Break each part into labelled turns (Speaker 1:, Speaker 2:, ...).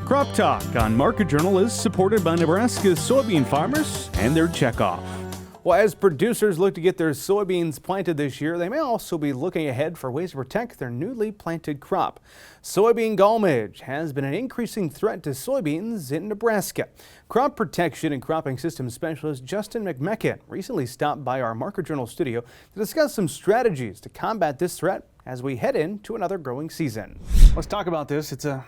Speaker 1: Crop Talk on Market Journal is supported by Nebraska's soybean farmers and their checkoff. Well, as producers look to get their soybeans planted this year, they may also be looking ahead for ways to protect their newly planted crop. Soybean Gall Midge has been an increasing threat to soybeans in Nebraska. Crop protection and cropping systems specialist Justin McMechan recently stopped by our Market Journal studio to discuss some strategies to combat this threat as we head into another growing season. Let's talk about this. It's a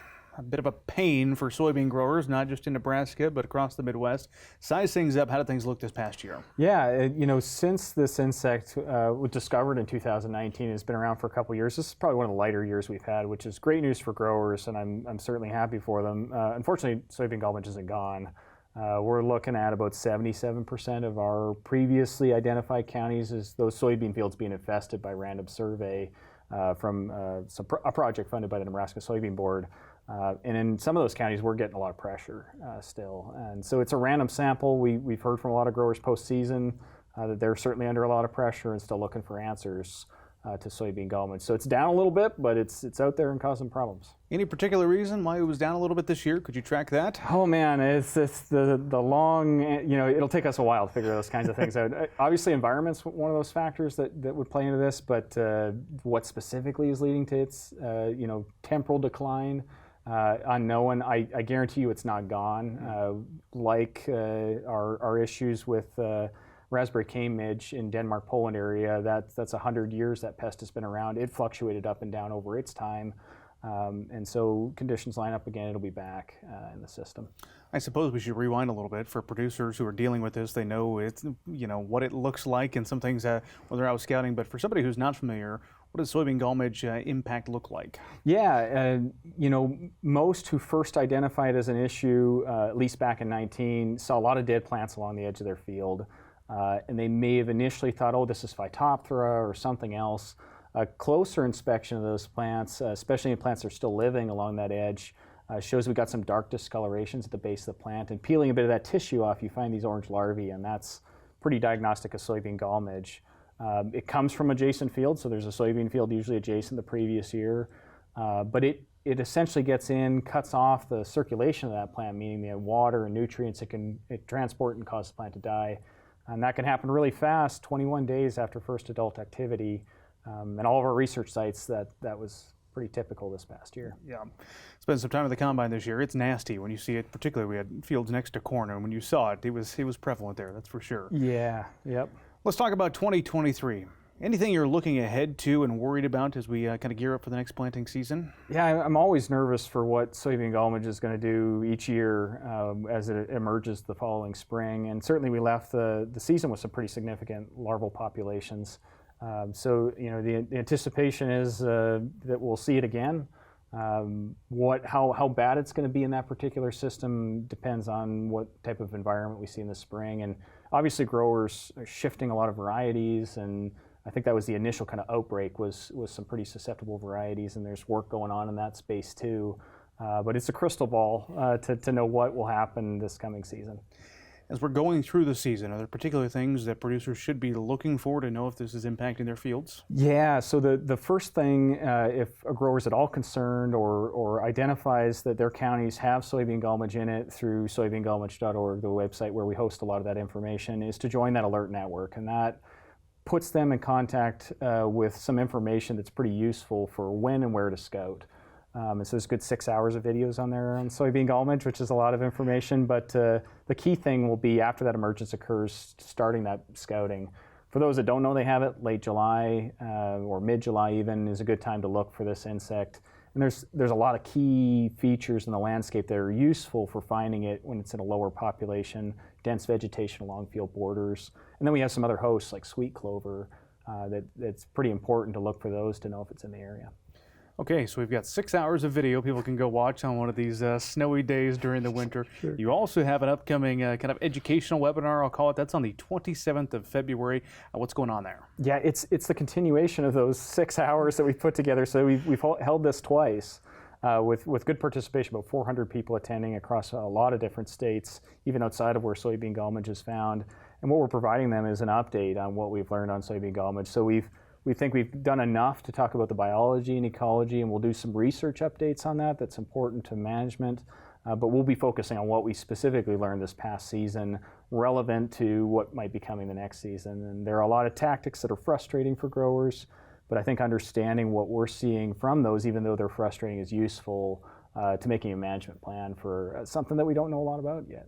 Speaker 1: bit of a pain for soybean growers, not just in Nebraska, but across the Midwest. Size things up. How did things look this past year?
Speaker 2: Yeah, since this insect was discovered in 2019, it's been around for a couple years. This is probably one of the lighter years we've had, which is great news for growers, and I'm certainly happy for them. Unfortunately, soybean gall midge isn't gone. We're looking at about 77% of our previously identified counties as those soybean fields being infested by random survey from a project funded by the Nebraska Soybean Board. And in some of those counties, we're getting a lot of pressure still. And so it's a random sample. We've heard from a lot of growers post-season that they're certainly under a lot of pressure and still looking for answers to soybean gall midge. So it's down a little bit, but it's out there and causing problems.
Speaker 1: Any particular reason why it was down a little bit this year? Could you track that?
Speaker 2: Oh man, it's the long, it'll take us a while to figure those kinds of things out. Obviously environment's one of those factors that would play into this, but what specifically is leading to its, temporal decline, unknown. I guarantee you it's not gone. Like our issues with raspberry cane midge in Denmark, Poland area, that's 100 years that pest has been around. It fluctuated up and down over its time. And so conditions line up again, it'll be back in the system.
Speaker 1: I suppose we should rewind a little bit for producers who are dealing with this. They know it's, what it looks like and some things when they're out scouting. But for somebody who's not familiar, what does soybean gall midge impact look like?
Speaker 2: Yeah, most who first identified it as an issue, at least back in 19, saw a lot of dead plants along the edge of their field. And they may have initially thought, oh, this is Phytophthora or something else. A closer inspection of those plants, especially in plants that are still living along that edge, shows we've got some dark discolorations at the base of the plant. And peeling a bit of that tissue off, you find these orange larvae, and that's pretty diagnostic of soybean gall midge. It comes from adjacent fields, so there's a soybean field usually adjacent the previous year. But it essentially gets in, cuts off the circulation of that plant, meaning the water and nutrients it can transport and cause the plant to die. And that can happen really fast, 21 days after first adult activity. And all of our research sites, that was pretty typical this past year.
Speaker 1: Yeah, spent some time at the combine this year. It's nasty when you see it. Particularly, we had fields next to corn, and when you saw it, it was prevalent there. That's for sure.
Speaker 2: Yeah. Yep.
Speaker 1: Let's talk about 2023. Anything you're looking ahead to and worried about as we kind of gear up for the next planting season?
Speaker 2: Yeah, I'm always nervous for what soybean gall midge is going to do each year as it emerges the following spring. And certainly, we left the season with some pretty significant larval populations. So the anticipation is that we'll see it again. How bad it's going to be in that particular system depends on what type of environment we see in the spring. And obviously growers are shifting a lot of varieties, and I think that was the initial kind of outbreak was some pretty susceptible varieties, and there's work going on in that space too. But it's a crystal ball to know what will happen this coming season.
Speaker 1: As we're going through the season, are there particular things that producers should be looking for to know if this is impacting their fields?
Speaker 2: Yeah, so the first thing, if a grower is at all concerned or identifies that their counties have soybean gall midge in it through soybeangallmidge.org, the website where we host a lot of that information, is to join that alert network. And that puts them in contact with some information that's pretty useful for when and where to scout. And so there's a good 6 hours of videos on there on soybean gall midge, which is a lot of information. But the key thing will be after that emergence occurs, starting that scouting. For those that don't know they have it, late July or mid-July even is a good time to look for this insect. And there's a lot of key features in the landscape that are useful for finding it when it's in a lower population, dense vegetation along field borders. And then we have some other hosts like sweet clover that's pretty important to look for those to know if it's in the area.
Speaker 1: Okay, so we've got 6 hours of video people can go watch on one of these snowy days during the winter.
Speaker 2: Sure.
Speaker 1: You also have an upcoming kind of educational webinar, I'll call it. That's on the 27th of February. What's going on there?
Speaker 2: Yeah, it's the continuation of those 6 hours that we've put together. So we've held this twice with good participation, about 400 people attending across a lot of different states, even outside of where soybean gall midge is found. And what we're providing them is an update on what we've learned on soybean gall midge. So we think we've done enough to talk about the biology and ecology, and we'll do some research updates on that that's important to management. but we'll be focusing on what we specifically learned this past season relevant to what might be coming the next season. And there are a lot of tactics that are frustrating for growers, but I think understanding what we're seeing from those, even though they're frustrating, is useful to making a management plan for something that we don't know a lot about yet.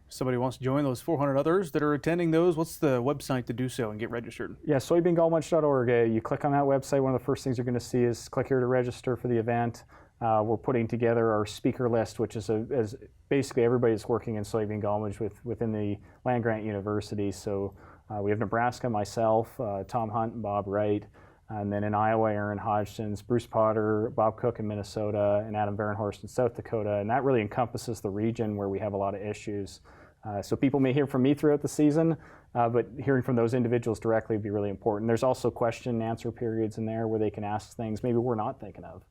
Speaker 1: If somebody wants to join those 400 others that are attending those, what's the website to do so and get registered?
Speaker 2: Yeah, soybeangallmidge.org. You click on that website, one of the first things you're going to see is click here to register for the event. We're putting together our speaker list, which is basically everybody that's working in soybean gall midge within the land-grant university. So we have Nebraska, myself, Tom Hunt and Bob Wright, and then in Iowa, Aaron Hodgins, Bruce Potter, Bob Cook in Minnesota, and Adam Varenhorst in South Dakota. And that really encompasses the region where we have a lot of issues. So people may hear from me throughout the season, but hearing from those individuals directly would be really important. There's also question and answer periods in there where they can ask things maybe we're not thinking of.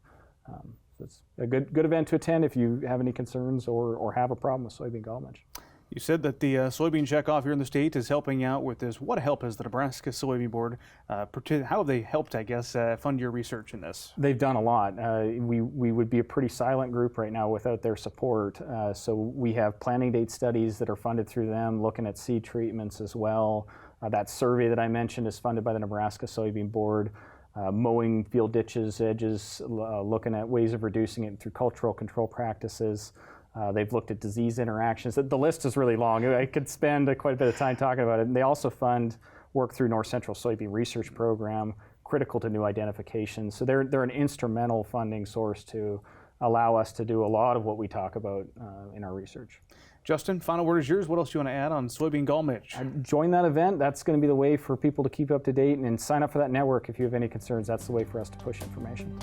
Speaker 2: So it's a good event to attend if you have any concerns or have a problem with soybean gall midge.
Speaker 1: You said that the soybean checkoff here in the state is helping out with this. What help has the Nebraska Soybean Board, how have they helped, I guess, fund your research in this?
Speaker 2: They've done a lot. We would be a pretty silent group right now without their support. So we have planting date studies that are funded through them, looking at seed treatments as well. That survey that I mentioned is funded by the Nebraska Soybean Board. Mowing field ditches, edges, looking at ways of reducing it through cultural control practices. They've looked at disease interactions. The list is really long. I could spend quite a bit of time talking about it. And they also fund work through North Central Soybean Research Program, critical to new identification. So they're an instrumental funding source to allow us to do a lot of what we talk about in our research.
Speaker 1: Justin, final word is yours. What else do you want to add on soybean gall midge?
Speaker 2: Join that event. That's going to be the way for people to keep up to date and sign up for that network if you have any concerns. That's the way for us to push information.